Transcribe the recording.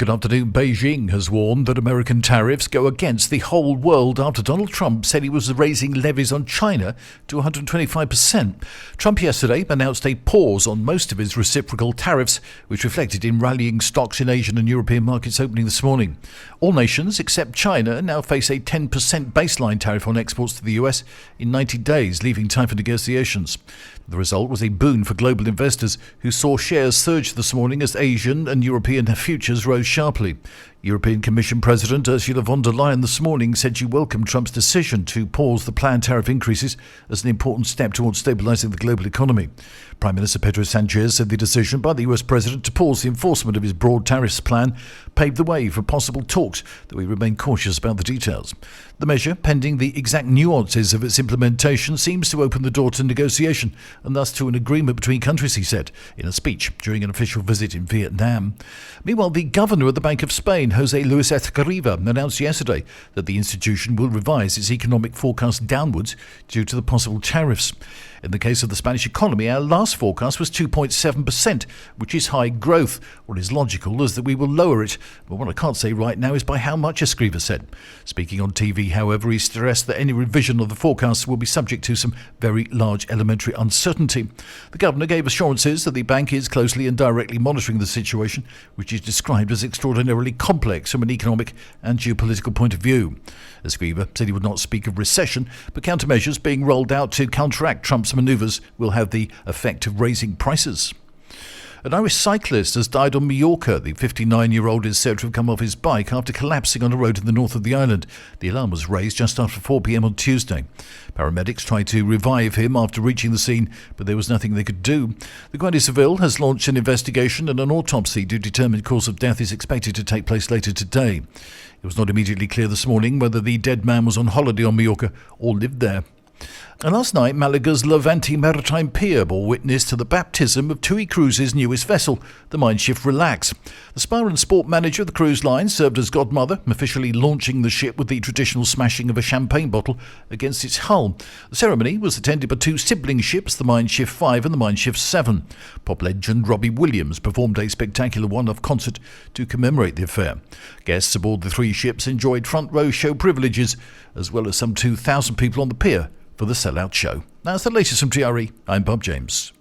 Good afternoon. Beijing has warned that American tariffs go against the whole world after Donald Trump said he was raising levies on China to 125%. Trump yesterday announced a pause on most of his reciprocal tariffs, which reflected in rallying stocks in Asian and European markets opening this morning. All nations except China now face a 10% baseline tariff on exports to the US in 90 days, leaving time for negotiations. The result was a boon for global investors who saw shares surge this morning as Asian and European futures rose sharply. European Commission President Ursula von der Leyen this morning said she welcomed Trump's decision to pause the planned tariff increases as an important step towards stabilizing the global economy. Prime Minister Pedro Sanchez said the decision by the US President to pause the enforcement of his broad tariffs plan paved the way for possible talks, though he remained cautious about the details. The measure, pending the exact nuances of its implementation, seems to open the door to negotiation and thus to an agreement between countries, he said in a speech during an official visit in Vietnam. Meanwhile, the governor of the Bank of Spain, José Luis Escrivá, announced yesterday that the institution will revise its economic forecast downwards due to the possible tariffs. In the case of the Spanish economy, our last forecast was 2.7%, which is high growth. What is logical is that we will lower it, but what I can't say right now is by how much, Escrivá said. Speaking on TV, however, he stressed that any revision of the forecast will be subject to some very large elementary uncertainty. The governor gave assurances that the bank is closely and directly monitoring the situation, which is described as extraordinarily complex from an economic and geopolitical point of view. Escrivá said he would not speak of recession, but countermeasures being rolled out to counteract Trump's manoeuvres will have the effect of raising prices. An Irish cyclist has died on Mallorca. The 59-year-old is said to have come off his bike after collapsing on a road in the north of the island. The alarm was raised just after 4 p.m. on Tuesday. Paramedics tried to revive him after reaching the scene, but there was nothing they could do. The Guardia Civil has launched an investigation, and an autopsy to determine cause of death is expected to take place later today. It was not immediately clear this morning whether the dead man was on holiday on Mallorca or lived there. And last night, Malaga's Levante Maritime Pier bore witness to the baptism of TUI Cruises' newest vessel, the Mein Schiff Relax. The Spa and Sport manager of the cruise line served as godmother, officially launching the ship with the traditional smashing of a champagne bottle against its hull. The ceremony was attended by two sibling ships, the Mein Schiff 5 and the Mein Schiff 7. Pop legend Robbie Williams performed a spectacular one-off concert to commemorate the affair. Guests aboard the three ships enjoyed front-row show privileges, as well as some 2,000 people on the pier for the sellout show. That's the latest from TRE. I'm Bob James.